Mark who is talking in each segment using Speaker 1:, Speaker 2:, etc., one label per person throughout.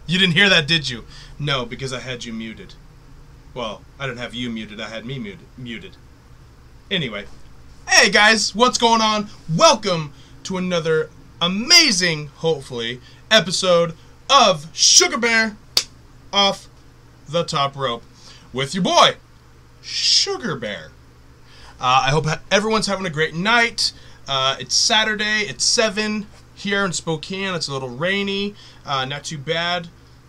Speaker 1: You didn't hear that, did you? No, because I had you muted. Well, I didn't have you muted, I had me muted. Anyway. Hey guys, what's going on? Welcome to another amazing, hopefully, episode of SugarBear Off the Top Rope with your boy, SugarBear. I hope everyone's having a great night. It's Saturday, it's 7 here in Spokane. It's a little rainy, not too bad.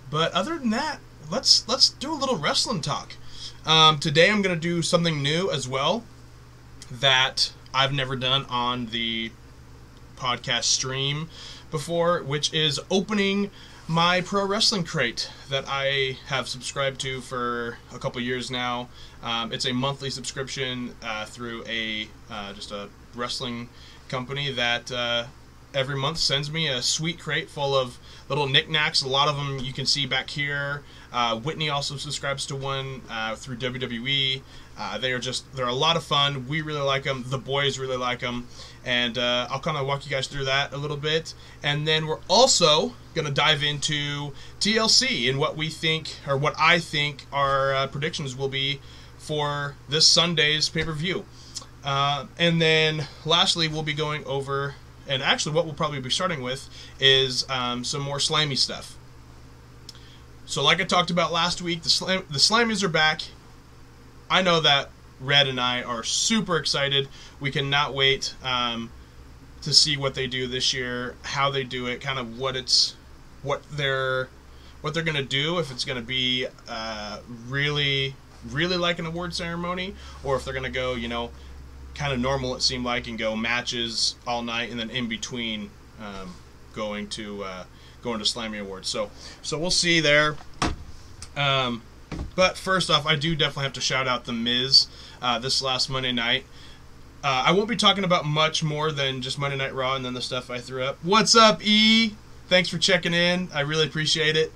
Speaker 1: But other than that, let's do a little wrestling talk. Today I'm going to do something new as well that I've never done on the podcast stream before, which is opening my pro wrestling crate that I have subscribed to for a couple years now. It's a monthly subscription through just a wrestling company that every month sends me a sweet crate full of little knickknacks. A lot of them you can see back here. Whitney also subscribes to one through WWE. They're a lot of fun. We really like them. The boys really like them. And I'll kind of walk you guys through that a little bit. And then we're also going to dive into TLC and what we think, or what I think our predictions will be for this Sunday's pay-per-view. And then lastly, we'll be going over, and actually what we'll probably be starting with is some more Slammy stuff. So like I talked about last week, the Slammies are back. I know that Red and I are super excited. We cannot wait to see what they do this year, how they do it, kind of what they're going to do, if it's going to be really like an award ceremony, or if they're going to go, kind of normal it seemed like, and go matches all night, and then in between going to Slammy Awards. So we'll see there. But first off, I do definitely have to shout out The Miz this last Monday night. I won't be talking about much more than just Monday Night Raw and then the stuff I threw up. What's up, E? Thanks for checking in. I really appreciate it.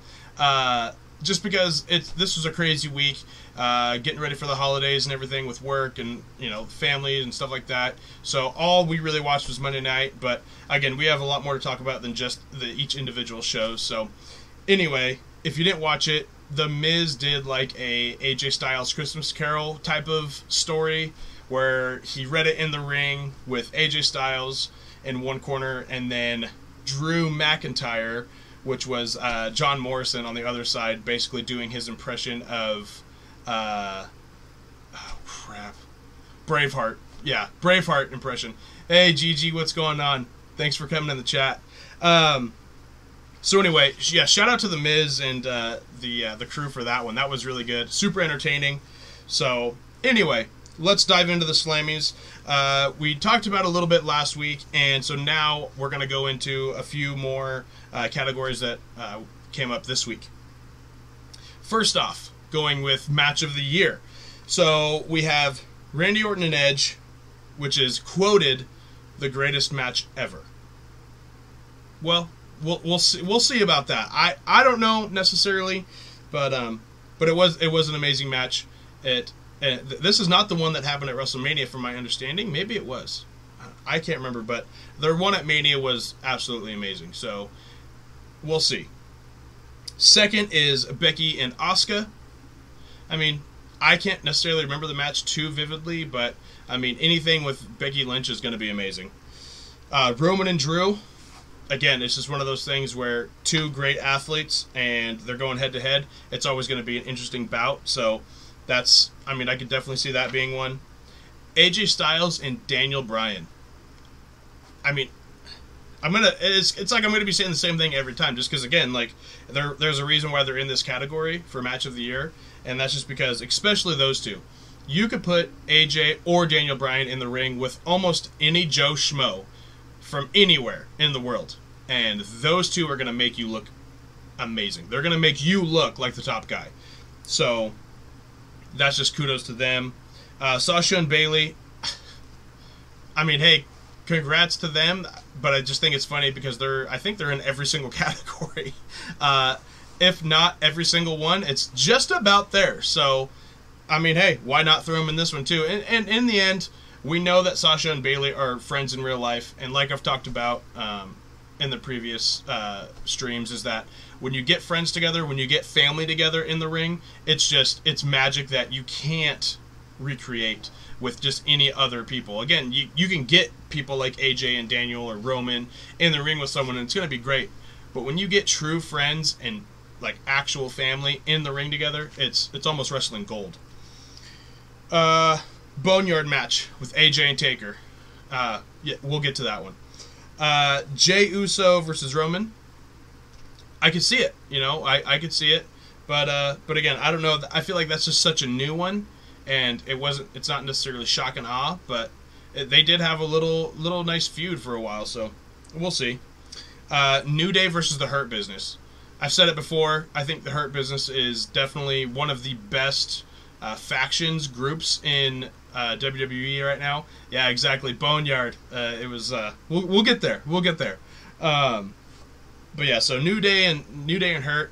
Speaker 1: Just because this was a crazy week, getting ready for the holidays and everything with work and family and stuff like that. So all we really watched was Monday night. But again, we have a lot more to talk about than just each individual shows. So anyway, if you didn't watch it, The Miz did like a AJ Styles Christmas Carol type of story where he read it in the ring with AJ Styles in one corner and then Drew McIntyre, which was John Morrison on the other side, basically doing his impression of Braveheart. Yeah, Braveheart impression. Hey Gigi, what's going on? Thanks for coming in the chat. So anyway, yeah, shout out to The Miz and the crew for that one. That was really good. Super entertaining. So anyway, let's dive into the Slammies. We talked about it a little bit last week, and so now we're going to go into a few more categories that came up this week. First off, going with Match of the Year. So we have Randy Orton and Edge, which is quoted the greatest match ever. Well, we'll see about that. I don't know necessarily, but it was an amazing match. This is not the one that happened at WrestleMania, from my understanding. Maybe it was. I can't remember, but their one at Mania was absolutely amazing. So we'll see. Second is Becky and Asuka. I mean, I can't necessarily remember the match too vividly, but I mean, anything with Becky Lynch is going to be amazing. Roman and Drew. Again, it's just one of those things where two great athletes and they're going head to head. It's always going to be an interesting bout. So I could definitely see that being one. AJ Styles and Daniel Bryan. I mean, it's like I'm gonna be saying the same thing every time, just because again, like there's a reason why they're in this category for Match of the Year, and that's just because, especially those two, you could put AJ or Daniel Bryan in the ring with almost any Joe Schmo from anywhere in the world, and those two are gonna make you look amazing. They're gonna make you look like the top guy. So that's just kudos to them. Sasha and Bayley, I mean, hey, congrats to them, but I just think it's funny because I think they're in every single category. If not every single one, it's just about there. So, I mean, hey, why not throw them in this one too? And in the end, we know that Sasha and Bayley are friends in real life, and like I've talked about in the previous streams, is that when you get friends together, when you get family together in the ring, it's magic that you can't recreate with just any other people. Again, you can get people like AJ and Daniel or Roman in the ring with someone, and it's going to be great. But when you get true friends and like actual family in the ring together, it's almost wrestling gold. Boneyard match with AJ and Taker. Yeah, we'll get to that one. Jey Uso versus Roman. I could see it, I could see it, but again, I don't know. I feel like that's just such a new one, and it's not necessarily shock and awe, but they did have a little nice feud for a while, so we'll see. New Day versus the Hurt Business. I've said it before. I think the Hurt Business is definitely one of the best factions, groups in WWE right now. Yeah, exactly. Boneyard. It was. We'll get there. We'll get there. But yeah, so New Day and Hurt.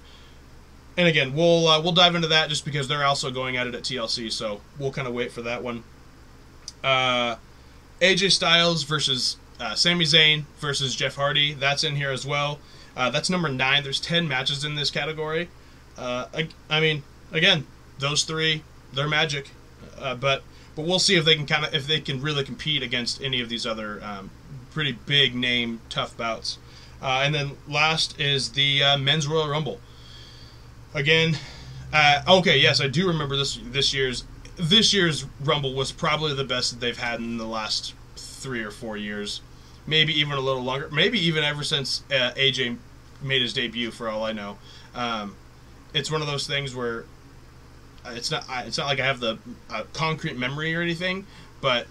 Speaker 1: And again, we'll dive into that just because they're also going at it at TLC. So we'll kind of wait for that one. AJ Styles versus Sami Zayn versus Jeff Hardy. That's in here as well. That's number 9. There's 10 matches in this category. I mean, again, those three, they're magic. But we'll see if they can really compete against any of these other pretty big name tough bouts. And then last is the Men's Royal Rumble. Again, okay, yes, I do remember this year's Rumble was probably the best that they've had in the last 3 or 4 years. Maybe even a little longer. Maybe even ever since AJ made his debut, for all I know. It's one of those things where it's not like I have the concrete memory or anything, but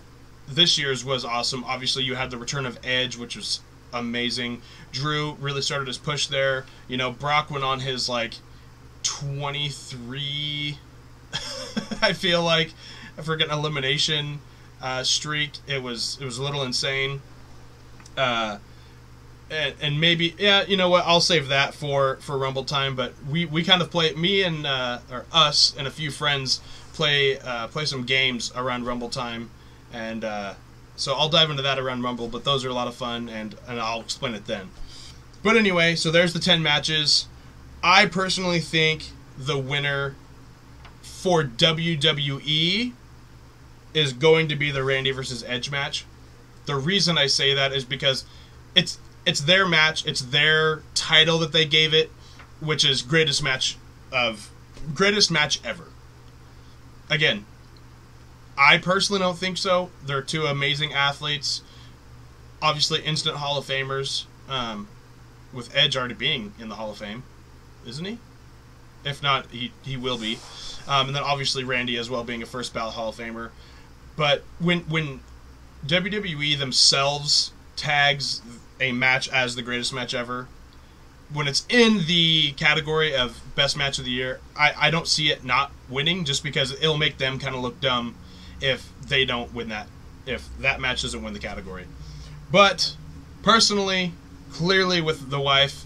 Speaker 1: this year's was awesome. Obviously, you had the return of Edge, which was amazing. Drew really started his push there. Brock went on his 23. I feel like I forget elimination streak. It was a little insane. And maybe, yeah, you know what, I'll save that for Rumble time, but we kind of play, me and, or us and a few friends play some games around Rumble time, and, so I'll dive into that around Rumble, but those are a lot of fun, and I'll explain it then. But anyway, so there's the 10 matches. I personally think the winner for WWE is going to be the Randy versus Edge match. The reason I say that is because it's their match, it's their title that they gave it, which is greatest match ever. Again, I personally don't think so. They're two amazing athletes, obviously instant Hall of Famers, with Edge already being in the Hall of Fame, isn't he? If not, he will be. And then obviously Randy as well being a first ballot Hall of Famer. But when WWE themselves tags a match as the greatest match ever, when it's in the category of best match of the year, I don't see it not winning, just because it'll make them kind of look dumb if they don't win that, if that match doesn't win the category. But personally, clearly with the wife,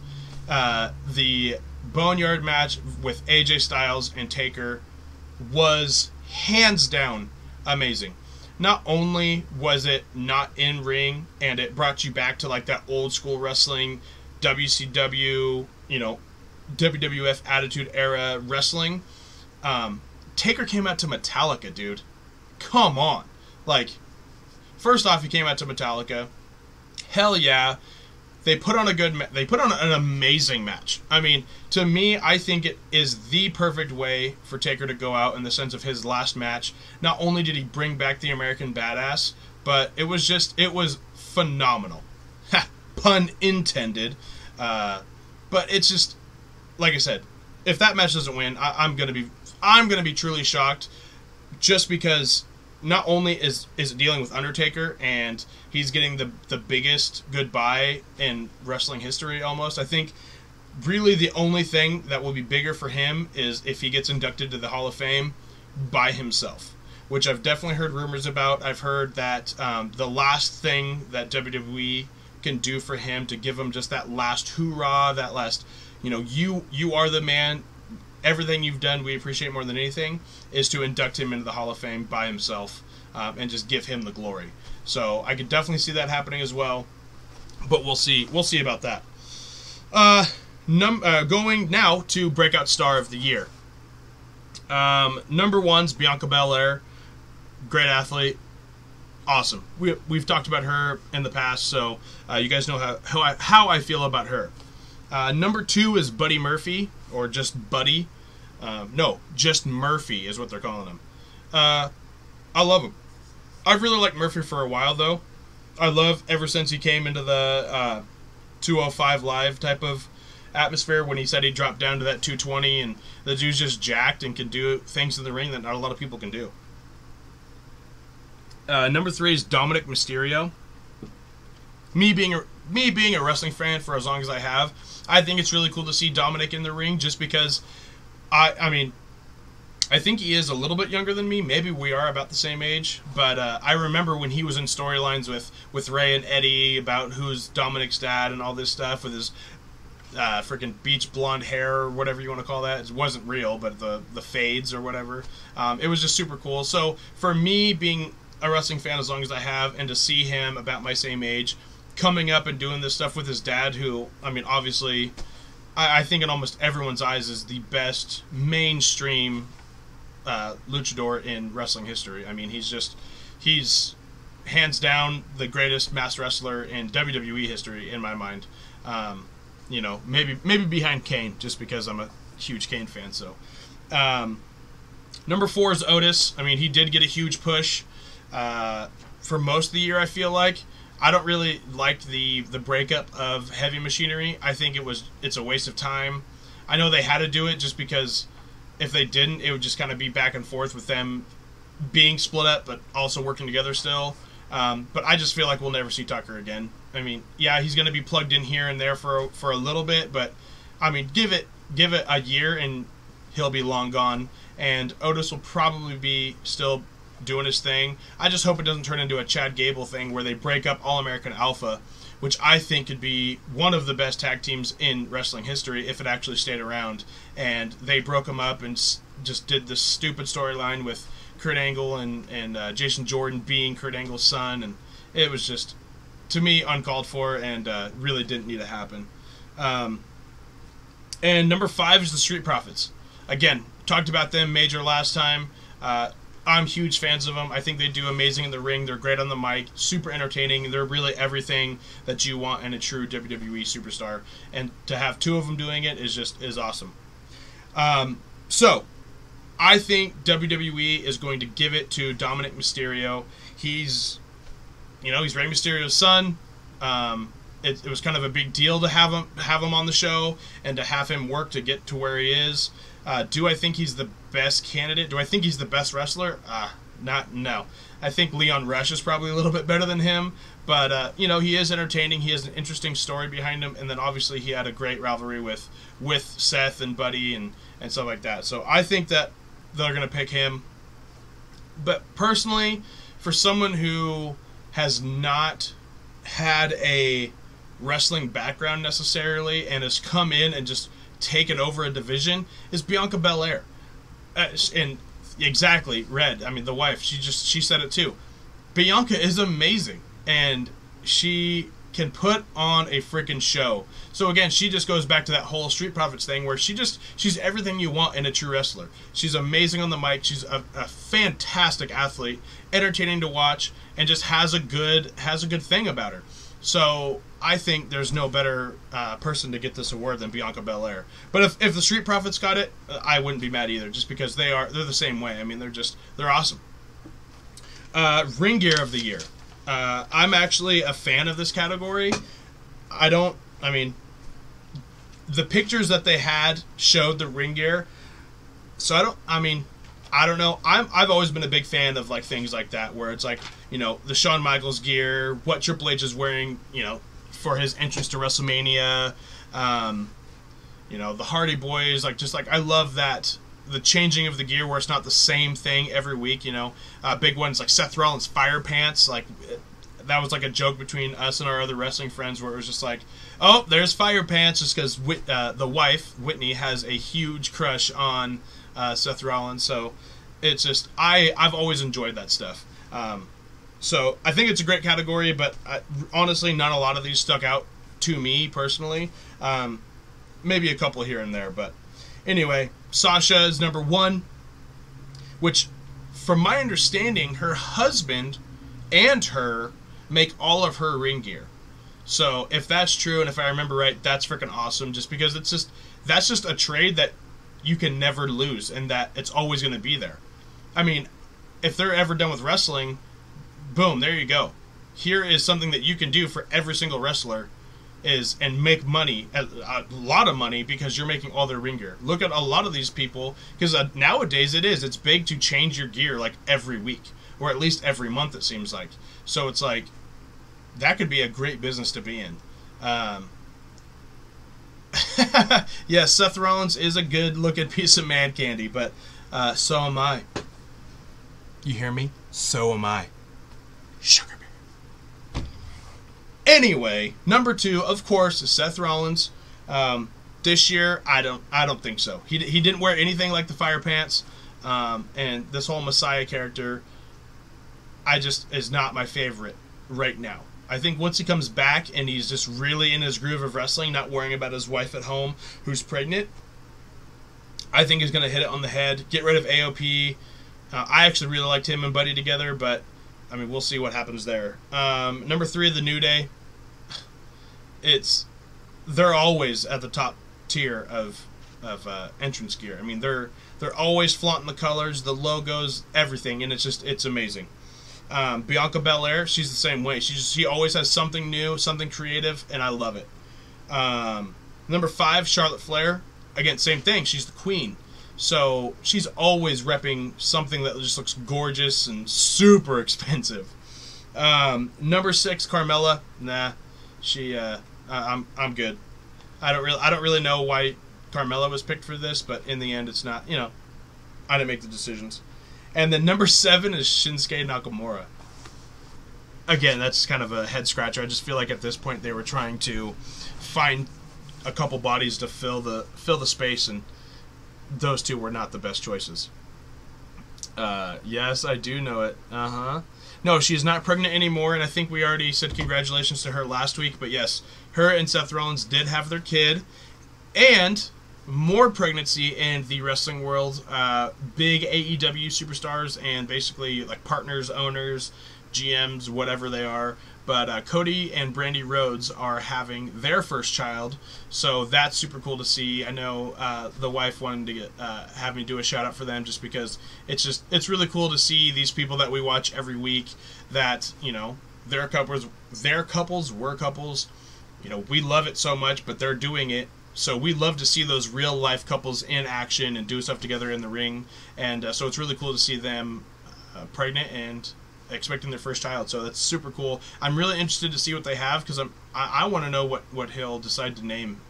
Speaker 1: the Boneyard match with AJ Styles and Taker was hands down amazing. Not only was it not in ring, and it brought you back to that old school wrestling, WCW, WWF Attitude Era wrestling. Taker came out to Metallica, dude. Come on. First off, he came out to Metallica. Hell yeah. They put on an amazing match. I mean, to me, I think it is the perfect way for Taker to go out in the sense of his last match. Not only did he bring back the American Badass, but it was phenomenal. Ha, pun intended. But it's just, like I said, if that match doesn't win, I'm gonna be truly shocked, just because not only is it dealing with Undertaker, and he's getting the biggest goodbye in wrestling history almost. I think really the only thing that will be bigger for him is if he gets inducted to the Hall of Fame by himself, which I've definitely heard rumors about. I've heard that the last thing that WWE can do for him, to give him just that last hoorah, that last, you are the man, everything you've done we appreciate more than anything, is to induct him into the Hall of Fame by himself, and just give him the glory. So I could definitely see that happening as well. but we'll see. We'll see about that. Going now to breakout star of the year. Number one's Bianca Belair. Great athlete. Awesome. We've talked about her in the past, so you guys know how I feel about her. Number two is Buddy Murphy, or just Buddy. No, just Murphy is what they're calling him. I love him. I've really liked Murphy for a while, though. I love ever since he came into the 205 Live type of atmosphere when he said he dropped down to that 220, and the dude's just jacked and can do things in the ring that not a lot of people can do. Number three is Dominic Mysterio. Me being a wrestling fan for as long as I have, I think it's really cool to see Dominic in the ring, just because I think he is a little bit younger than me. Maybe we are about the same age. But I remember when he was in storylines with Ray and Eddie about who's Dominic's dad and all this stuff with his freaking beach blonde hair or whatever you want to call that. It wasn't real, but the fades or whatever. It was just super cool. So for me, being a wrestling fan as long as I have, and to see him about my same age coming up and doing this stuff with his dad, who, obviously, I think in almost everyone's eyes is the best mainstream luchador in wrestling history. He's hands down the greatest masked wrestler in WWE history in my mind. Maybe behind Kane, just because I'm a huge Kane fan. So, number four is Otis. He did get a huge push for most of the year, I feel like. I don't really like the breakup of Heavy Machinery. I think it's a waste of time. I know they had to do it just because if they didn't, it would just kind of be back and forth with them being split up but also working together still. But I just feel like we'll never see Tucker again. Yeah, he's going to be plugged in here and there for a little bit, but give it a year and he'll be long gone. And Otis will probably be still doing his thing. I just hope it doesn't turn into a Chad Gable thing where they break up All American Alpha, which I think could be one of the best tag teams in wrestling history if it actually stayed around. And they broke them up and just did this stupid storyline with Kurt Angle and Jason Jordan being Kurt Angle's son, and it was just, to me, uncalled for and really didn't need to happen. And number five is the Street Profits. Again, talked about them major last time. I'm huge fans of them. I think they do amazing in the ring. They're great on the mic, super entertaining. They're really everything that you want in a true WWE superstar. And to have two of them doing it is awesome. So, I think WWE is going to give it to Dominic Mysterio. He's Rey Mysterio's son. It was kind of a big deal to have him on the show and to have him work to get to where he is. Do I think he's the best candidate? Do I think he's the best wrestler? No. I think Leon Rush is probably a little bit better than him, but he is entertaining. He has an interesting story behind him, and then obviously he had a great rivalry with Seth and Buddy and stuff like that. So I think that they're going to pick him. But personally, for someone who has not had a wrestling background necessarily and has come in and just taken over a division, is Bianca Belair. And exactly, Red, the wife, she said it too. Bianca is amazing, and she can put on a freaking show. So again, she just goes back to that whole Street Profits thing where she's everything you want in a true wrestler. She's amazing on the mic. She's a fantastic athlete, entertaining to watch, and just has a good thing about her. So I think there's no better person to get this award than Bianca Belair. But if the Street Profits got it, I wouldn't be mad either, just because they're the same way. They're awesome. Ring Gear of the Year. I'm actually a fan of this category. The pictures that they had showed the ring gear. So I don't know. I've always been a big fan of things like that, where it's the Shawn Michaels gear, what Triple H is wearing, for his entrance to WrestleMania, the Hardy Boys, I love that, the changing of the gear where it's not the same thing every week, big ones like Seth Rollins' fire pants, that was a joke between us and our other wrestling friends where it was just oh, there's fire pants, just because the wife, Whitney, has a huge crush on Seth Rollins, so it's just, I've always enjoyed that stuff. So I think it's a great category, but honestly, not a lot of these stuck out to me personally. Maybe a couple here and there, but anyway, Sasha is number 1, which, from my understanding, her husband and her make all of her ring gear. So if that's true, and if I remember right, that's freaking awesome. Just because that's just a trade that you can never lose, and that it's always going to be there. I mean, if they're ever done with wrestling, boom, there you go. Here is something that you can do for every single wrestler, and make money, a lot of money, because you're making all their ring gear. Look at a lot of these people, because nowadays it's big to change your gear like every week, or at least every month, it seems like. So it's like, that could be a great business to be in. Yeah, Seth Rollins is a good looking piece of man candy, but so am I. You hear me? So am I. SugarBear. Anyway, number 2, of course, is Seth Rollins. This year, I don't think so. He didn't wear anything like the fire pants, and this whole Messiah character, is not my favorite right now. I think once he comes back and he's just really in his groove of wrestling, not worrying about his wife at home who's pregnant, I think he's going to hit it on the head, get rid of AOP. I actually really liked him and Buddy together, but I mean, we'll see what happens there. Number 3, the New Day. They're always at the top tier of entrance gear. I mean, they're always flaunting the colors, the logos, everything, and it's amazing. Bianca Belair, she's the same way. She always has something new, something creative, and I love it. Number 5, Charlotte Flair. Again, same thing. She's the queen. So she's always repping something that just looks gorgeous and super expensive. Number 6, Carmella. Nah, I'm good. I don't really know why Carmella was picked for this, but in the end, it's not. I didn't make the decisions. And then number 7 is Shinsuke Nakamura. Again, that's kind of a head scratcher. I just feel like at this point they were trying to find a couple bodies to fill the space, and those two were not the best choices. Yes, I do know it. No, she's not pregnant anymore, and I think we already said congratulations to her last week. But yes, her and Seth Rollins did have their kid, and more pregnancy in the wrestling world. Big AEW superstars and basically like partners, owners, GMs, whatever they are. But Cody and Brandy Rhodes are having their first child, so that's super cool to see. I know the wife wanted to have me do a shout out for them, just because it's really cool to see these people that we watch every week. That their couples were couples. We love it so much, but they're doing it. So we love to see those real life couples in action and do stuff together in the ring, and so it's really cool to see them pregnant and expecting their first child. So that's super cool. I'm really interested to see what they have, because I want to know what he'll decide to name,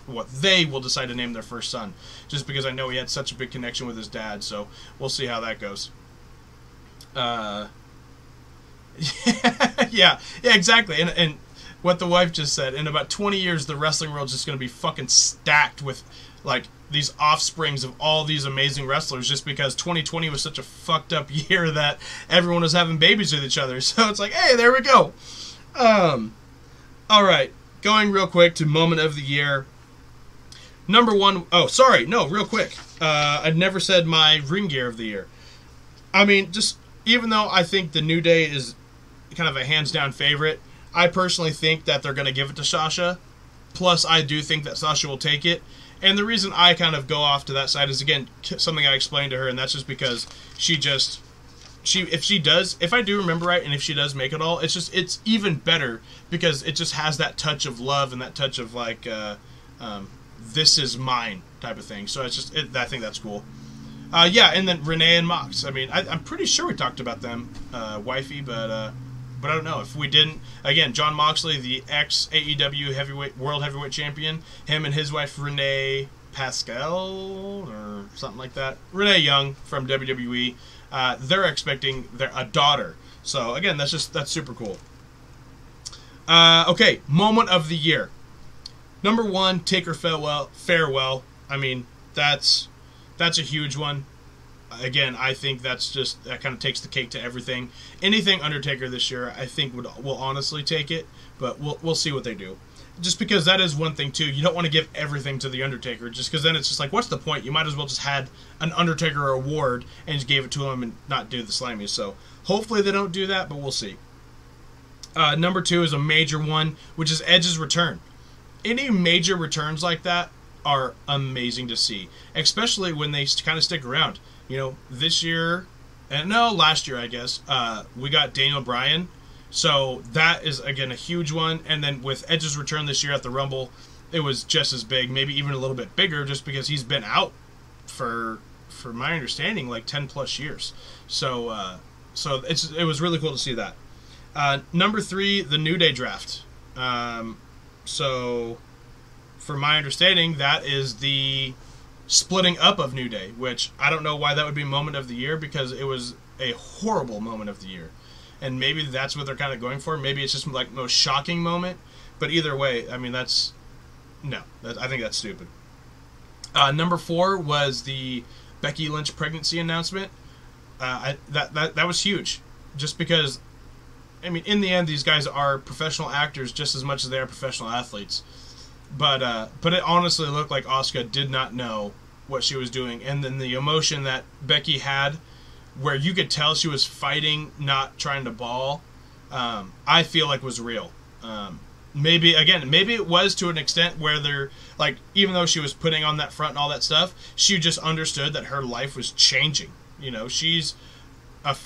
Speaker 1: what they will decide to name their first son, just because I know he had such a big connection with his dad. So we'll see how that goes. Yeah, exactly. And what the wife just said, in about 20 years, the wrestling world's just going to be fucking stacked with, like, these offsprings of all these amazing wrestlers, just because 2020 was such a fucked up year that everyone was having babies with each other. So it's like, hey, there we go. All right, going real quick to moment of the year. Number 1, real quick. I'd never said my ring gear of the year. I mean, just even though I think the New Day is kind of a hands-down favorite, I personally think that they're going to give it to Sasha. Plus, I do think that Sasha will take it. And the reason I kind of go off to that side is, again, something I explained to her, and that's just because if I do remember right, and if she does make it all, it's even better, because it just has that touch of love and that touch of, like, this is mine type of thing. So I think that's cool. Yeah, and then Renee and Mox. I mean, I'm pretty sure we talked about them, wifey, but I don't know if we didn't. Again, Jon Moxley, the ex-AEW World Heavyweight Champion, him and his wife Renee Pascal, or something like that. Renee Young from WWE. They're expecting a daughter. So, again, that's super cool. Okay, moment of the year. Number 1, Taker Farewell. I mean, that's a huge one. again, I think that's just, that kind of takes the cake to everything. Anything Undertaker this year, I think will honestly take it, but we'll see what they do. Just because that is one thing too, you don't want to give everything to the Undertaker, just because then it's just like, what's the point? You might as well just had an Undertaker award and just gave it to him and not do the Slammies. So hopefully they don't do that, but we'll see. Number 2 is a major one, which is Edge's return. Any major returns like that are amazing to see, especially when they kind of stick around. You know, this year, and no, last year I guess, we got Daniel Bryan. So that is, again, a huge one. And then with Edge's return this year at the Rumble, it was just as big, maybe even a little bit bigger, just because he's been out for my understanding, like 10 plus years. So it was really cool to see that. Number 3, the New Day draft. So for my understanding, that is the splitting up of New Day, which I don't know why that would be moment of the year, because it was a horrible moment of the year. And maybe that's what they're kind of going for. Maybe it's just like most shocking moment. But either way, I mean, I think that's stupid. Number 4 was the Becky Lynch pregnancy announcement. That was huge. Just because, I mean, in the end, these guys are professional actors just as much as they are professional athletes. But it honestly looked like Asuka did not know what she was doing. And then the emotion that Becky had, where you could tell she was fighting, not trying to ball, I feel like was real. Maybe it was to an extent where they're, like, even though she was putting on that front and all that stuff, she just understood that her life was changing. You know,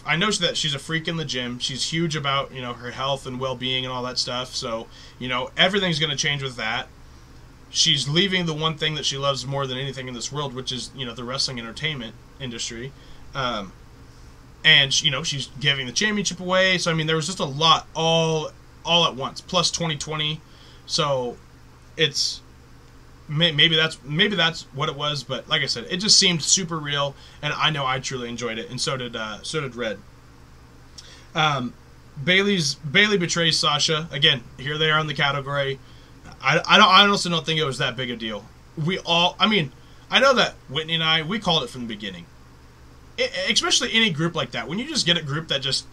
Speaker 1: I know that she's a freak in the gym. She's huge about, you know, her health and well-being and all that stuff. So, you know, everything's going to change with that. She's leaving the one thing that she loves more than anything in this world, which is, you know, the wrestling entertainment industry. And, you know, she's giving the championship away. So, I mean, there was just a lot all at once. Plus 2020. So, it's maybe that's what it was. But like I said, it just seemed super real. And I know I truly enjoyed it. And so did Red. Bayley betrays Sasha. Again, here they are in the category. I honestly don't think it was that big a deal. I know that Whitney and I, we called it from the beginning. Especially any group like that. When you just get a group that just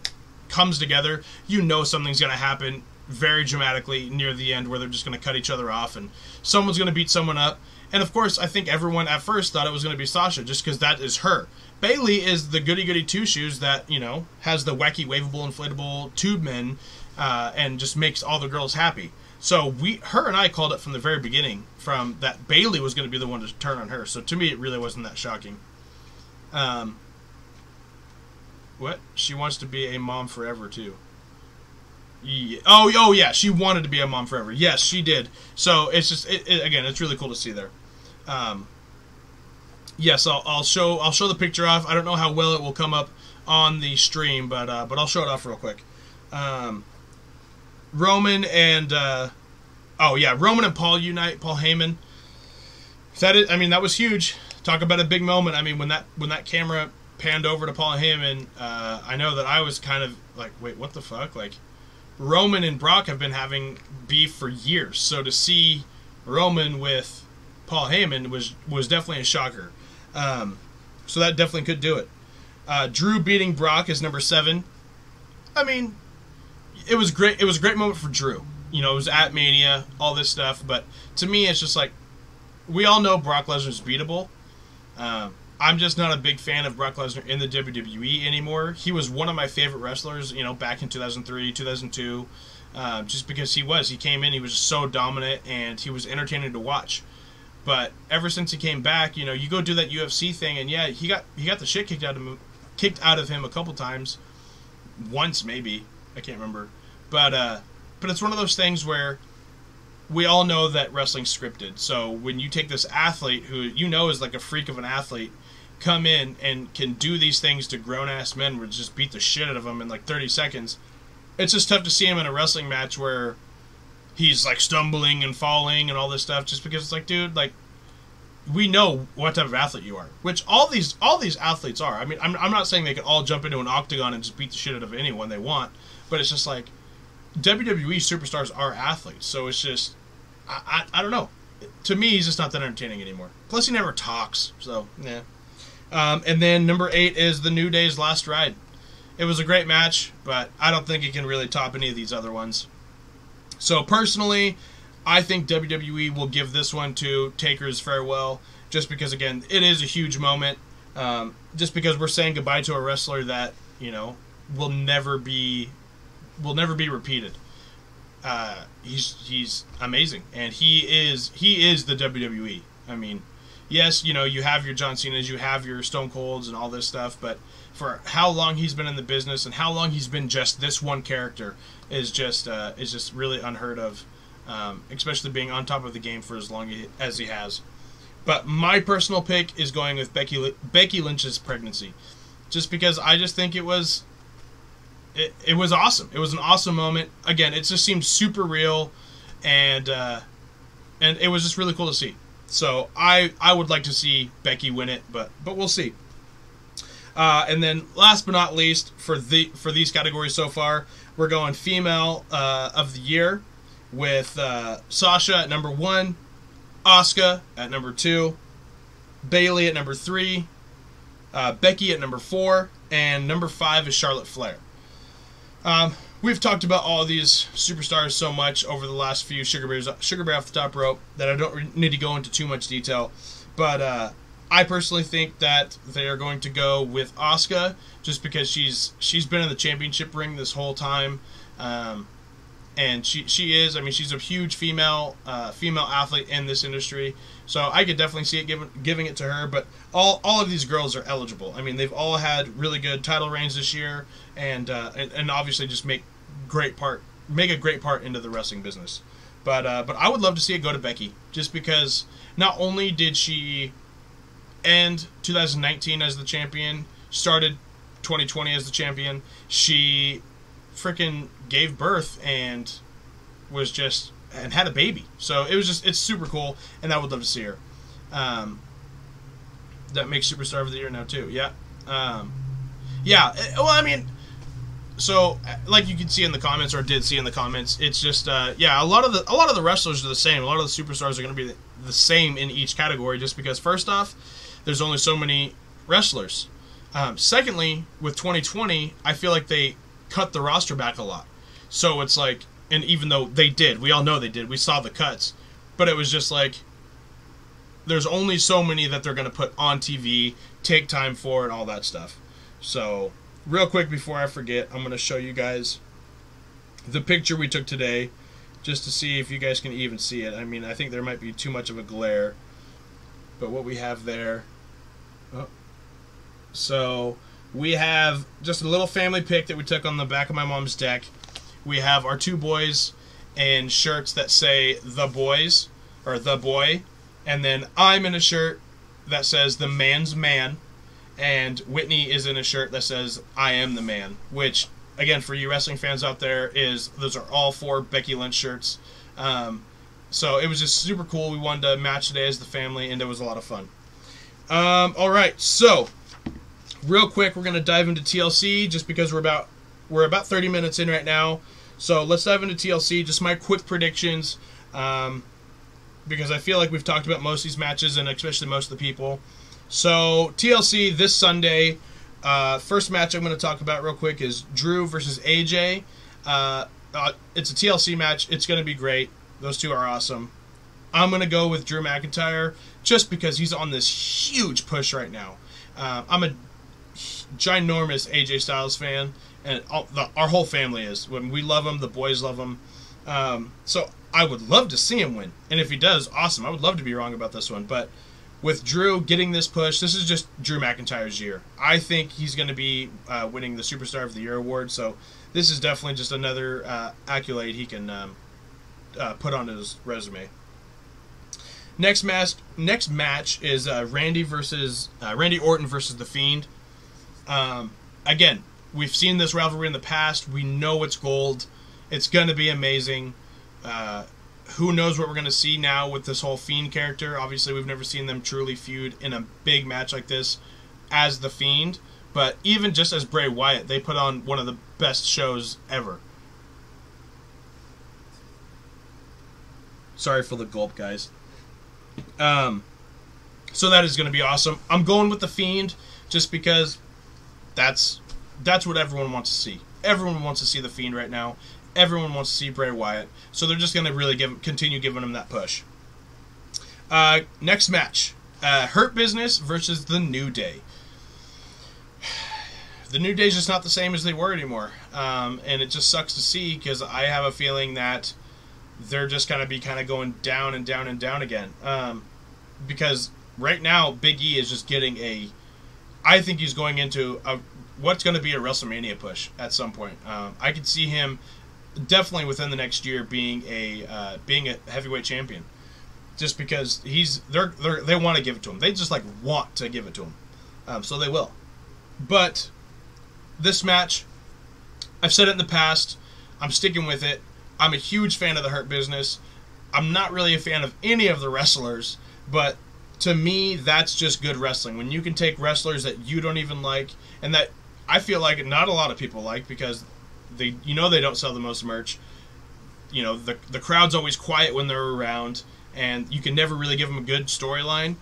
Speaker 1: comes together, you know something's going to happen very dramatically near the end where they're just going to cut each other off and someone's going to beat someone up. And of course, I think everyone at first thought it was going to be Sasha just because that is her. Bayley is the goody-goody two-shoes that, you know, has the wacky, waveable, inflatable tube men and just makes all the girls happy. So her and I called it from the very beginning, from that Bayley was going to be the one to turn on her. So to me, it really wasn't that shocking. What? She wants to be a mom forever, too. Yeah. Oh, yeah. She wanted to be a mom forever. Yes, she did. So it's just, again, it's really cool to see there. Yes, I'll show the picture off. I don't know how well it will come up on the stream, but I'll show it off real quick. Roman and Roman and Paul unite. Paul Heyman. That was huge. Talk about a big moment. I mean, when that camera panned over to Paul Heyman, I know that I was kind of like, wait, what the fuck? Like, Roman and Brock have been having beef for years, so to see Roman with Paul Heyman was definitely a shocker. So that definitely could do it. Drew beating Brock is number 7. I mean, it was great. It was a great moment for Drew. You know, it was at Mania, all this stuff. But to me, it's just like, we all know Brock Lesnar's beatable. I'm just not a big fan of Brock Lesnar in the WWE anymore. He was one of my favorite wrestlers, you know, back in 2003, 2002. Just because he came in, he was just so dominant, and he was entertaining to watch. But ever since he came back, you know, you go do that UFC thing, and yeah, he got the shit kicked out of him a couple times. Once, maybe. I can't remember. But it's one of those things where we all know that wrestling's scripted. So when you take this athlete who you know is like a freak of an athlete, come in and can do these things to grown-ass men where just beat the shit out of them in like 30 seconds, it's just tough to see him in a wrestling match where he's like stumbling and falling and all this stuff, just because it's like, dude, like, we know what type of athlete you are, which all these athletes are. I mean, I'm not saying they can all jump into an octagon and just beat the shit out of anyone they want, but it's just like, WWE superstars are athletes, so it's just, I don't know. To me, he's just not that entertaining anymore. Plus, he never talks, so, yeah. And then number 8 is the New Day's Last Ride. It was a great match, but I don't think it can really top any of these other ones. So personally, I think WWE will give this one to Taker's Farewell, just because, again, it is a huge moment. Just because we're saying goodbye to a wrestler that, you know, will never be repeated. He's amazing, and he is the WWE. I mean, yes, you know, you have your John Cena's, you have your Stone Colds and all this stuff, but for how long he's been in the business and how long he's been just this one character is just really unheard of, especially being on top of the game for as long as he has. But my personal pick is going with Becky Lynch's pregnancy, just because I just think it was awesome. It was an awesome moment. Again, it just seemed super real, and it was just really cool to see. So I would like to see Becky win it, but we'll see. And then last but not least, for these categories so far, we're going female of the year with Sasha at number 1, Asuka at number 2, Bayley at number 3, Becky at number 4, and number 5 is Charlotte Flair. We've talked about all these superstars so much over the last few SugarBear off the top rope that I don't need to go into too much detail. But I personally think that they are going to go with Asuka, just because she's been in the championship ring this whole time, and she is. I mean, she's a huge female athlete in this industry, so I could definitely see it giving it to her. But all of these girls are eligible. I mean, they've all had really good title reigns this year, and obviously just make a great part into the wrestling business. But I would love to see it go to Becky, just because not only did she end 2019 as the champion, started 2020 as the champion, she freaking gave birth and had a baby. So it's super cool, and I would love to see her. That makes Superstar of the Year now too. Yeah. Well, I mean, so like you can see in the comments, or did see in the comments, it's just a lot of the wrestlers are the same. A lot of the superstars are going to be the same in each category, just because first off, there's only so many wrestlers. Secondly, with 2020, I feel like they cut the roster back a lot. So it's like, and even though they did, we all know they did, we saw the cuts, but it was just like, there's only so many that they're going to put on TV, take time for, and all that stuff. So, real quick before I forget, I'm going to show you guys the picture we took today, just to see if you guys can even see it. I mean, I think there might be too much of a glare, but what we have there... Oh. So, we have just a little family pic that we took on the back of my mom's deck. We have our 2 boys in shirts that say "The Boys," or "The Boy," and then I'm in a shirt that says "The Man's Man," and Whitney is in a shirt that says "I Am the Man," which, again, for you wrestling fans out there, those are all 4 Becky Lynch shirts. So it was just super cool. We wanted to match today as the family, and it was a lot of fun. Alright, so real quick, we're going to dive into TLC, just because we're about 30 minutes in right now. So let's dive into TLC, just my quick predictions, because I feel like we've talked about most of these matches, and especially most of the people. So TLC this Sunday, first match I'm going to talk about real quick is Drew versus AJ. It's a TLC match. It's going to be great. Those two are awesome. I'm going to go with Drew McIntyre, just because he's on this huge push right now. I'm a ginormous AJ Styles fan, and our whole family is. When we love him, the boys love him. So I would love to see him win, and if he does, awesome. I would love to be wrong about this one, but with Drew getting this push, this is just Drew McIntyre's year. I think he's going to be winning the Superstar of the Year award, so this is definitely just another accolade he can put on his resume. Next match is Randy Orton versus The Fiend. Again, we've seen this rivalry in the past. We know it's gold. It's going to be amazing. Who knows what we're going to see now with this whole Fiend character. Obviously, we've never seen them truly feud in a big match like this as The Fiend. But even just as Bray Wyatt, they put on one of the best shows ever. Sorry for the gulp, guys. So that is going to be awesome. I'm going with The Fiend just because that's what everyone wants to see. Everyone wants to see The Fiend right now. Everyone wants to see Bray Wyatt. So they're just going to really continue giving him that push. Next match. Hurt Business versus The New Day. The New Day's just not the same as they were anymore. And it just sucks to see because I have a feeling that they're just going to be kind of going down and down and down again. Because right now, Big E is just getting I think he's going into what's going to be a WrestleMania push at some point. I could see him definitely within the next year being a heavyweight champion, just because they want to give it to him. They just want to give it to him, so they will. But this match, I've said it in the past. I'm sticking with it. I'm a huge fan of the Hurt Business. I'm not really a fan of any of the wrestlers, but to me, that's just good wrestling. When you can take wrestlers that you don't even like, and that I feel like not a lot of people like because they don't sell the most merch. The crowd's always quiet when they're around, and you can never really give them a good storyline.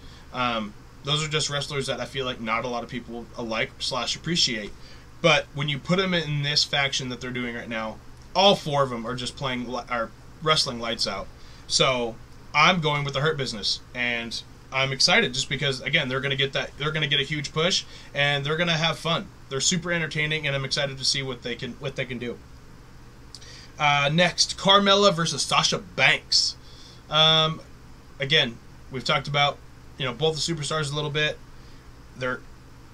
Speaker 1: Those are just wrestlers that I feel like not a lot of people like / appreciate. But when you put them in this faction that they're doing right now, all 4 of them are just wrestling lights out. So I'm going with the Hurt Business, and I'm excited just because, again, they're going to get a huge push, and they're going to have fun. They're super entertaining, and I'm excited to see what they can do. Next, Carmella versus Sasha Banks. Again, we've talked about both the superstars a little bit. They're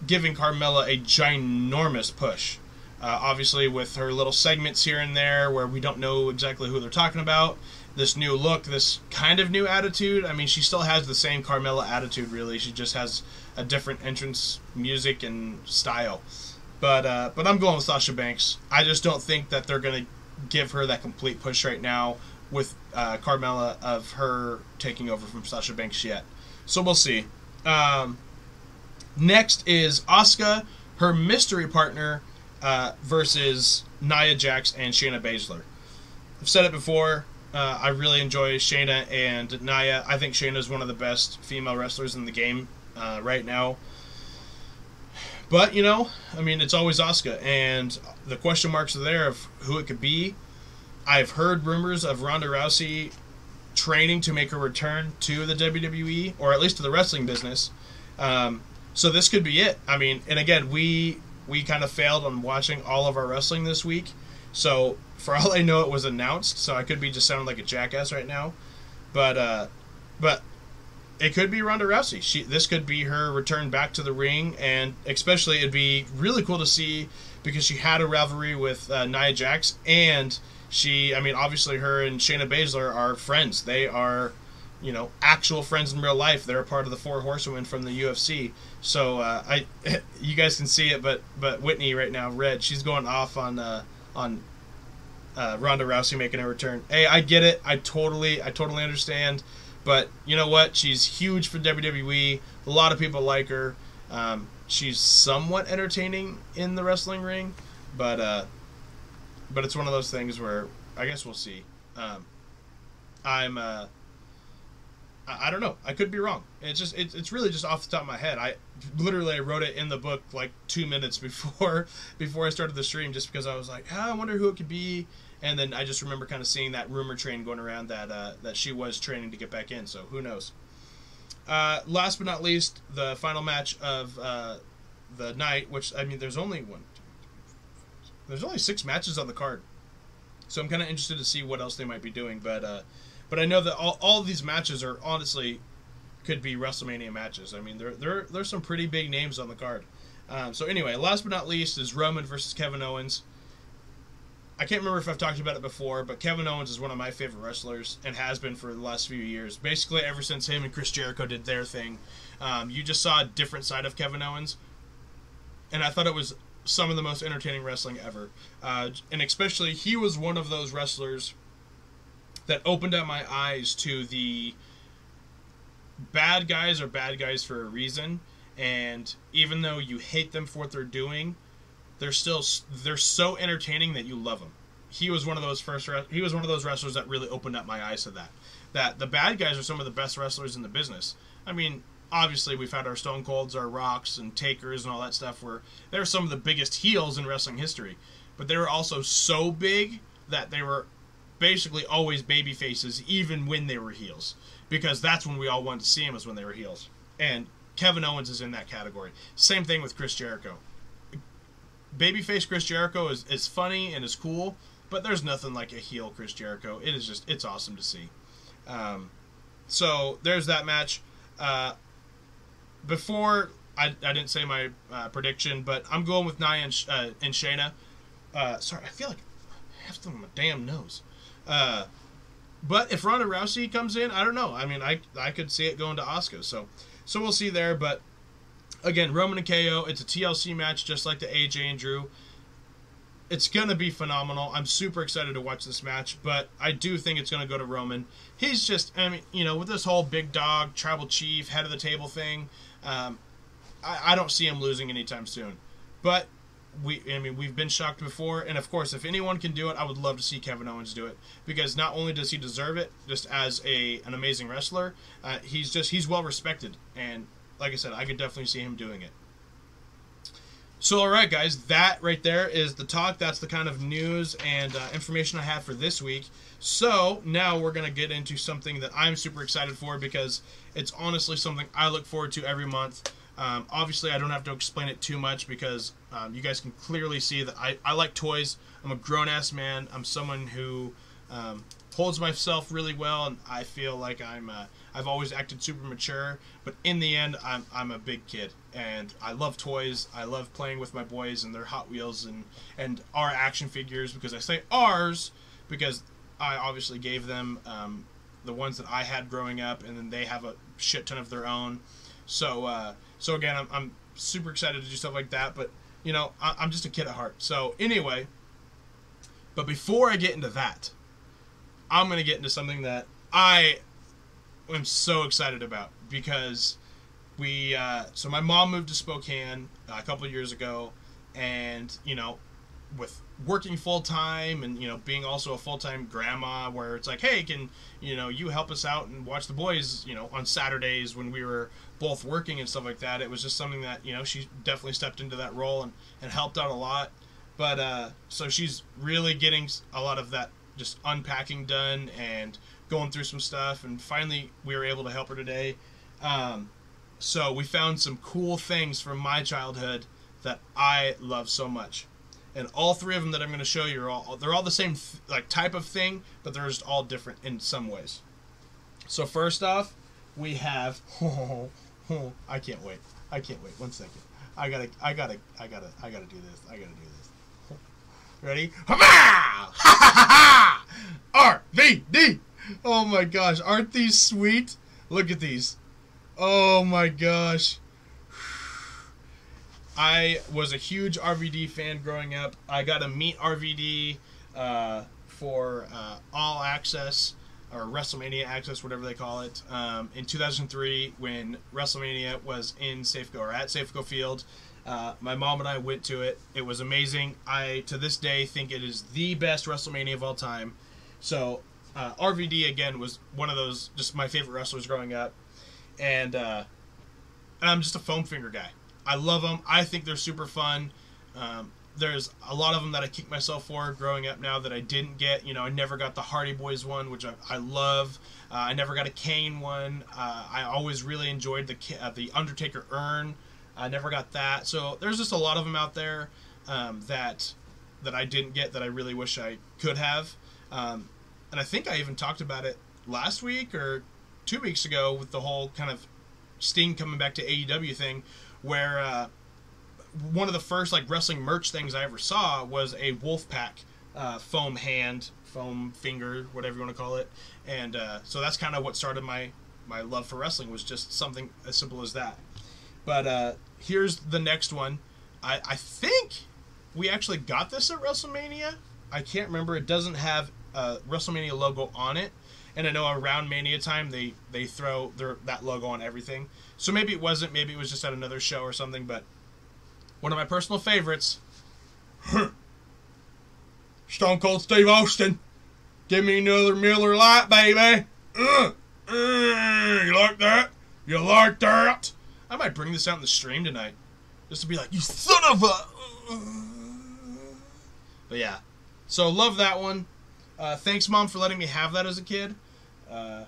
Speaker 1: giving Carmella a ginormous push. Obviously, with her little segments here and there where we don't know exactly who they're talking about. This new look, this kind of new attitude. I mean, she still has the same Carmella attitude, really. She just has a different entrance music and style. But I'm going with Sasha Banks. I just don't think that they're going to give her that complete push right now with Carmella of her taking over from Sasha Banks yet. So we'll see. Next is Asuka, her mystery partner, versus Nia Jax and Shayna Baszler. I've said it before. I really enjoy Shayna and Nia. I think Shayna is one of the best female wrestlers in the game right now. But, it's always Asuka. And the question marks are there of who it could be. I've heard rumors of Ronda Rousey training to make a return to the WWE, or at least to the wrestling business. So this could be it. And again, we kind of failed on watching all of our wrestling this week. So, for all I know, it was announced, so I could be just sounding like a jackass right now. But it could be Ronda Rousey. This could be her return back to the ring, and especially it'd be really cool to see because she had a rivalry with Nia Jax, and obviously her and Shayna Baszler are friends. They are, actual friends in real life. They're a part of the 4 Horsewomen from the UFC. So you guys can see it, but Whitney right now, Red, she's going off on Ronda Rousey making a return. Hey, I get it. I totally understand. But you know what? She's huge for WWE. A lot of people like her. She's somewhat entertaining in the wrestling ring, but it's one of those things where I guess we'll see. I don't know. I could be wrong. It's really just off the top of my head. I wrote it in the book like 2 minutes before I started the stream, just because I was like, I wonder who it could be. And then I just remember kind of seeing that rumor train going around that she was training to get back in. So who knows? Last but not least, the final match of the night, which there's only 6 matches on the card. So I'm kind of interested to see what else they might be doing. But I know that all of these matches are honestly could be WrestleMania matches. There's some pretty big names on the card. So anyway, last but not least is Roman versus Kevin Owens. I can't remember if I've talked about it before, but Kevin Owens is one of my favorite wrestlers and has been for the last few years. Basically, ever since him and Chris Jericho did their thing, you just saw a different side of Kevin Owens. And I thought it was some of the most entertaining wrestling ever. And especially, he was one of those wrestlers that opened up my eyes to the bad guys are bad guys for a reason. And even though you hate them for what they're doing, they're so entertaining that you love them. He was one of those wrestlers that really opened up my eyes to that the bad guys are some of the best wrestlers in the business. obviously we've had our Stone Colds, our Rocks, and Takers and all that stuff where they're some of the biggest heels in wrestling history. But they were also so big that they were basically always baby faces even when they were heels. Because that's when we all wanted to see them, was when they were heels. And Kevin Owens is in that category. Same thing with Chris Jericho. Babyface Chris Jericho is funny and is cool, but there's nothing like a heel Chris Jericho. It is just, it's awesome to see. So there's that match. Before, I didn't say my prediction, but I'm going with Nia and Shayna. Sorry, I feel like I have something on my damn nose. But if Ronda Rousey comes in, I don't know. I mean, I could see it going to Asuka. So we'll see there. But again, Roman and KO, it's a TLC match just like the AJ and Drew. It's going to be phenomenal. I'm super excited to watch this match, but I do think it's going to go to Roman. He's just, I mean, you know, with this whole big dog, tribal chief, head of the table thing, I don't see him losing anytime soon. But we've been shocked before, and of course, if anyone can do it, I would love to see Kevin Owens do it, because not only does he deserve it, just as an amazing wrestler, he's well respected, and like I said, I could definitely see him doing it. So, alright guys, that right there is the talk. That's the kind of news and information I have for this week. So, now we're going to get into something that I'm super excited for, because it's honestly something I look forward to every month. Obviously, I don't have to explain it too much, because you guys can clearly see that I like toys. I'm a grown-ass man. I'm someone who holds myself really well, and I feel like I've always acted super mature, but in the end, I'm a big kid, and I love toys. I love playing with my boys and their Hot Wheels and our action figures, because I say ours because I obviously gave them the ones that I had growing up, and then they have a shit ton of their own. So again, I'm super excited to do stuff like that, but you know, I'm just a kid at heart. So anyway, but before I get into that, I'm going to get into something that I am so excited about, because so my mom moved to Spokane a couple of years ago, and, you know, with working full-time and, you know, being also a full-time grandma, where it's like, hey, can, you know, you help us out and watch the boys, you know, on Saturdays when we were both working and stuff like that. It was just something that, you know, she definitely stepped into that role and helped out a lot. But so she's really getting a lot of that just unpacking done and going through some stuff, and finally we were able to help her today. So we found some cool things from my childhood that I love so much, and all three of them that I'm going to show you they're all the same like type of thing, but they're just all different in some ways. So first off, we have I can't wait. 1 second. I gotta do this. Ready? RVD! Oh my gosh, aren't these sweet? Look at these. Oh my gosh. I was a huge RVD fan growing up. I got to meet RVD for All Access, or WrestleMania Access, whatever they call it, in 2003 when WrestleMania was in Safeco, or at Safeco Field. My mom and I went to it. It was amazing. I, to this day, think it is the best WrestleMania of all time. So, RVD, again, was one of those, just my favorite wrestlers growing up. And I'm just a foam finger guy. I love them. I think they're super fun. There's a lot of them that I kick myself for growing up now that I didn't get. You know, I never got the Hardy Boys one, which I love. I never got a Kane one. I always really enjoyed the Undertaker urn. I never got that. So there's just a lot of them out there that I didn't get, that I really wish I could have. And I think I even talked about it last week or 2 weeks ago with the whole kind of Sting coming back to AEW thing, where one of the first like wrestling merch things I ever saw was a Wolfpack foam hand, foam finger, whatever you want to call it. And so that's kind of what started my love for wrestling, was just something as simple as that. But here's the next one. I think we actually got this at WrestleMania. I can't remember. It doesn't have a WrestleMania logo on it. And I know around Mania time, they throw that logo on everything. So maybe it wasn't. Maybe it was just at another show or something. But one of my personal favorites, Stone Cold Steve Austin. Give me another Miller Lite, baby. You like that? You like that? I might bring this out in the stream tonight. Just to be like, you son of a... But yeah. So, love that one. Thanks, Mom, for letting me have that as a kid. I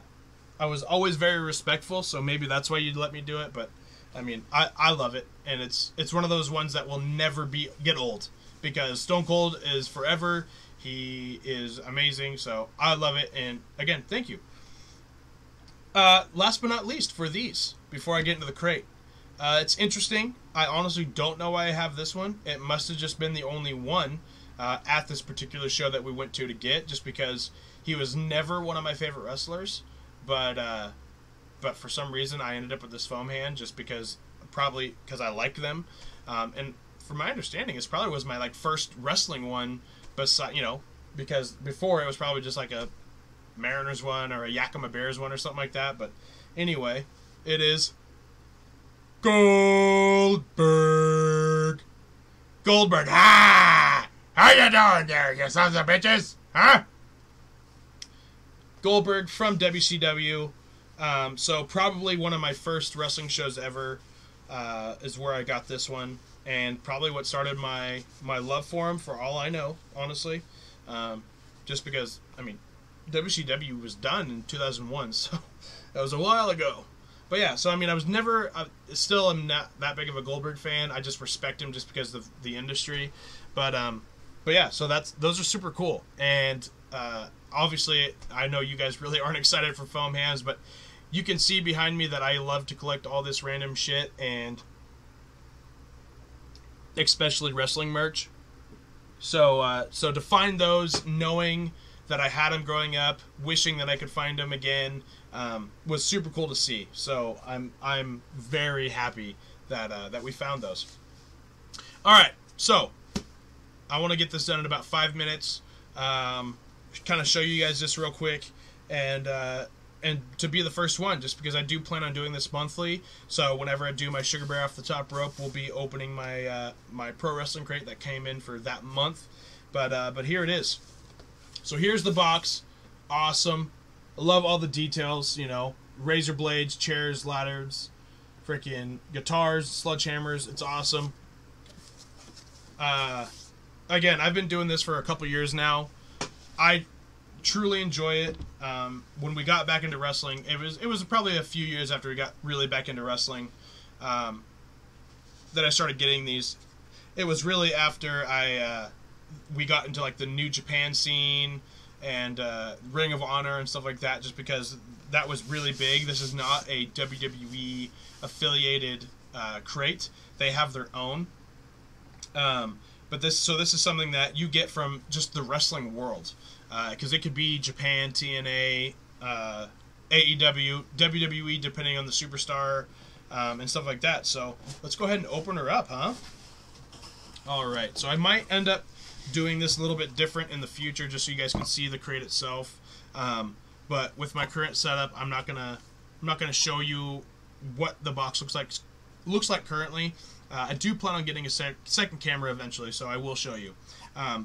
Speaker 1: was always very respectful, so maybe that's why you'd let me do it. But, I mean, I love it. And it's one of those ones that will never get old. Because Stone Cold is forever. He is amazing. So, I love it. And, again, thank you. Last but not least, for these, before I get into the crate. It's interesting. I honestly don't know why I have this one. It must have just been the only one at this particular show that we went to get, just because he was never one of my favorite wrestlers. But for some reason, I ended up with this foam hand just probably because I liked them. And from my understanding, it probably was my first wrestling one. Beside, because before it was probably just like a Mariners one or a Yakima Bears one or something like that. But anyway, it is Goldberg. Ah! How you doing there, you sons of bitches? Huh? Goldberg from WCW. So probably one of my first wrestling shows ever is where I got this one. And probably what started my love for him, for all I know, honestly. Just because, I mean, WCW was done in 2001, so that was a while ago. But yeah, so I mean, I still am not that big of a Goldberg fan. I just respect him just because of the industry. But yeah, so those are super cool. And obviously, I know you guys really aren't excited for foam hands, but you can see behind me that I love to collect all this random shit, and especially wrestling merch. So to find those, knowing that I had them growing up, wishing that I could find them again, was super cool to see. So I'm very happy that we found those. All right, so I want to get this done in about 5 minutes. Kind of show you guys this real quick, and to be the first one, just because I do plan on doing this monthly. So whenever I do my SugarBear off the top rope, we'll be opening my my pro wrestling crate that came in for that month. But here it is. So here's the box. Awesome. I love all the details, razor blades, chairs, ladders, freaking guitars, sledgehammers. It's awesome. Again, I've been doing this for a couple years now. I truly enjoy it. When we got back into wrestling, it was probably a few years after we got really back into wrestling that I started getting these. It was really after we got into the New Japan scene and Ring of Honor and stuff like that, just because that was really big. This is not a WWE affiliated crate. They have their own. But this is something that you get from just the wrestling world, because it could be Japan, TNA, AEW, WWE, depending on the superstar, and stuff like that. So let's go ahead and open her up, huh? All right. So I might end up doing this a little bit different in the future, just so you guys can see the crate itself. But with my current setup, I'm not gonna show you what the box looks like currently. I do plan on getting a second camera eventually, so I will show you.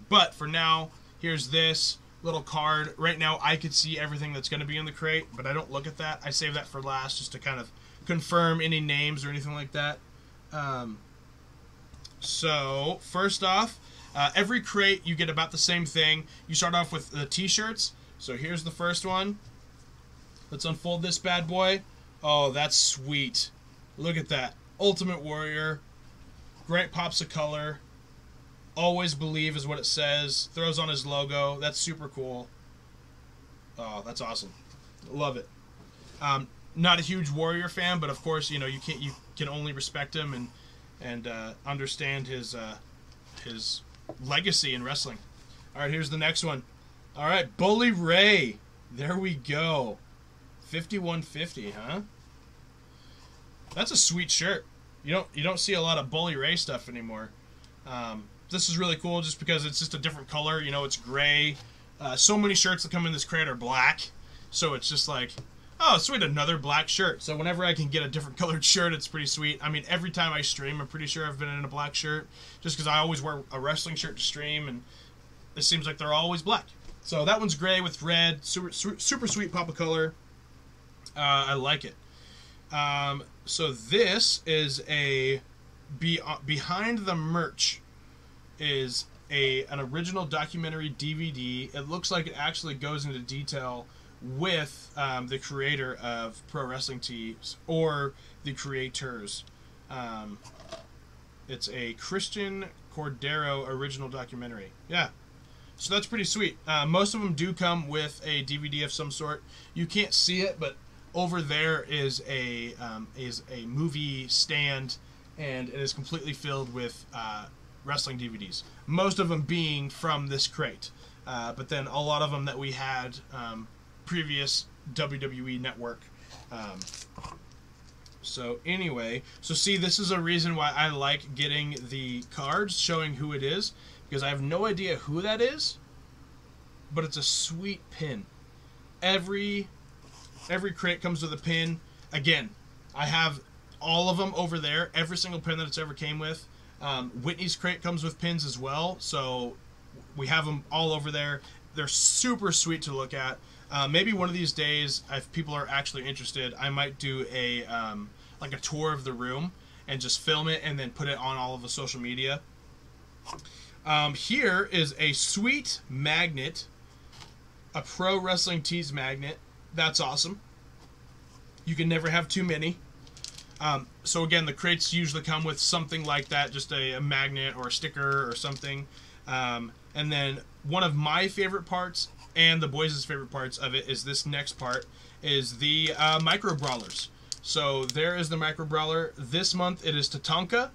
Speaker 1: But for now, here's this little card. Right now, I could see everything that's going to be in the crate, but I don't look at that. I save that for last, just to kind of confirm any names or anything like that. So first off, every crate you get about the same thing. You start off with the t-shirts. So here's the first one. Let's unfold this bad boy. Oh, that's sweet. Look at that. Ultimate Warrior. Great pops of color. Always believe is what it says. Throws on his logo. That's super cool. Oh, that's awesome. Love it. Not a huge Warrior fan, but of course, you can only respect him and understand his legacy in wrestling. All right, here's the next one. All right, Bully Ray. There we go. 5150, huh? That's a sweet shirt. You don't see a lot of Bully Ray stuff anymore. This is really cool just because it's just a different color. It's gray. So many shirts that come in this crate are black. So it's just like, oh, sweet, another black shirt. So whenever I can get a different colored shirt, it's pretty sweet. I mean, every time I stream, I'm pretty sure I've been in a black shirt, just because I always wear a wrestling shirt to stream, and it seems like they're always black. So that one's gray with red. Super sweet pop of color. I like it. So this is behind the merch is an original documentary DVD. It looks like it actually goes into detail with the creator of Pro Wrestling Tees, or the creators. It's a Christian Cordero original documentary. Yeah. So that's pretty sweet. Most of them do come with a DVD of some sort. You can't see it, but over there is a movie stand, and it is completely filled with wrestling DVDs. Most of them being from this crate, but then a lot of them that we had previous WWE Network. So anyway, so see, this is a reason why I like getting the cards showing who it is, because I have no idea who that is, but it's a sweet pin. Every crate comes with a pin. Again, I have all of them over there, every single pin that it's ever came with. Whitney's crate comes with pins as well, so we have them all over there. They're super sweet to look at. Maybe one of these days, if people are actually interested, I might do a like a tour of the room and just film it and then put it on all of the social media. Here is a sweet magnet, a Pro Wrestling Tees magnet. That's awesome. You can never have too many. So again, the crates usually come with something like that, just a magnet or a sticker or something. And then one of my favorite parts, and the boys' favorite parts of it, is this next part, is the micro brawlers. So there is the micro brawler. This month it is Tatanka.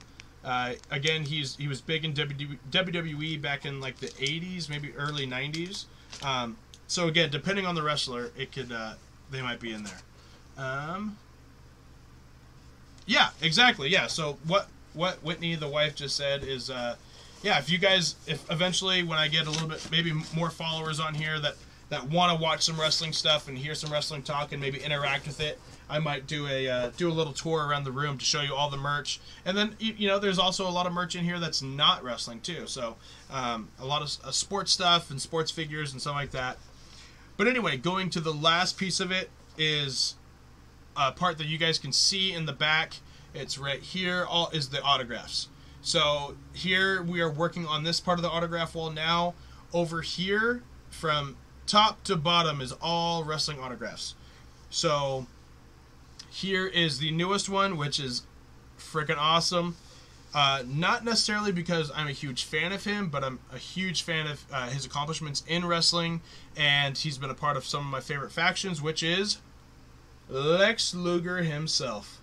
Speaker 1: Again, he was big in WWE back in like the 80s, maybe early 90s. So again, depending on the wrestler, it could they might be in there. Yeah, exactly. Yeah. So what Whitney, the wife, just said is, yeah, if eventually when I get a little bit, maybe more followers on here that want to watch some wrestling stuff and hear some wrestling talk and maybe interact with it, I might do a little tour around the room to show you all the merch. And then there's also a lot of merch in here that's not wrestling too. So a lot of sports stuff and sports figures and stuff like that. But anyway, going to the last piece of it is a part that you guys can see in the back. It's right here. All is the autographs. So here we are working on this part of the autograph wall now. Over here, from top to bottom, is all wrestling autographs. So here is the newest one, which is freaking awesome. Not necessarily because I'm a huge fan of him, but I'm a huge fan of his accomplishments in wrestling, and he's been a part of some of my favorite factions, which is Lex Luger himself.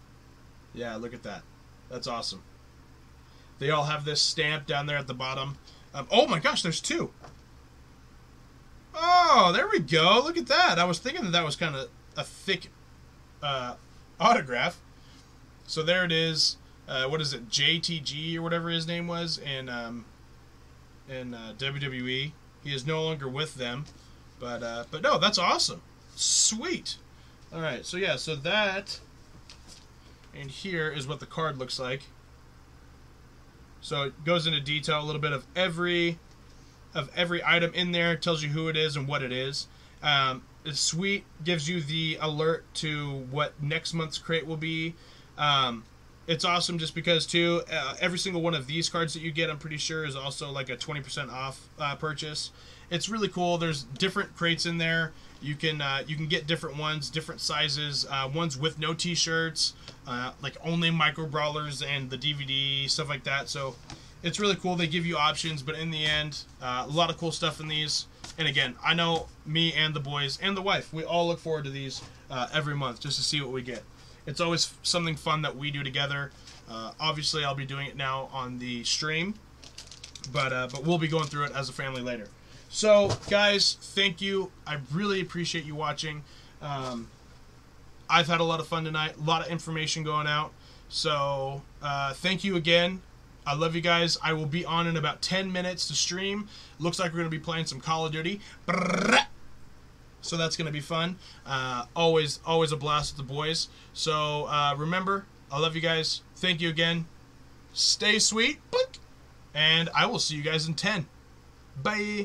Speaker 1: Yeah, look at that. That's awesome. They all have this stamp down there at the bottom. Oh my gosh, there's two. Oh, there we go. Look at that. I was thinking that was kind of a thick autograph. So there it is. What is it? JTG or whatever his name was in WWE. He is no longer with them, but no, that's awesome. Sweet. All right. So yeah. So that. And here is what the card looks like. So it goes into detail, a little bit of every item in there, tells you who it is and what it is. It's sweet, gives you the alert to what next month's crate will be. It's awesome just because too, every single one of these cards that you get, I'm pretty sure, is also like a 20% off purchase. It's really cool. There's different crates in there. You can get different ones, different sizes, ones with no t-shirts, like only micro brawlers and the DVD, stuff like that. So it's really cool. They give you options, but in the end, a lot of cool stuff in these. And again, I know me and the boys and the wife, we all look forward to these every month just to see what we get. It's always something fun that we do together. Obviously, I'll be doing it now on the stream, but we'll be going through it as a family later. So, guys, thank you. I really appreciate you watching. I've had a lot of fun tonight, a lot of information going out. So, thank you again. I love you guys. I will be on in about 10 minutes to stream. Looks like we're going to be playing some Call of Duty. So that's going to be fun. Always a blast with the boys. So, remember, I love you guys. Thank you again. Stay sweet. And I will see you guys in 10. Bye.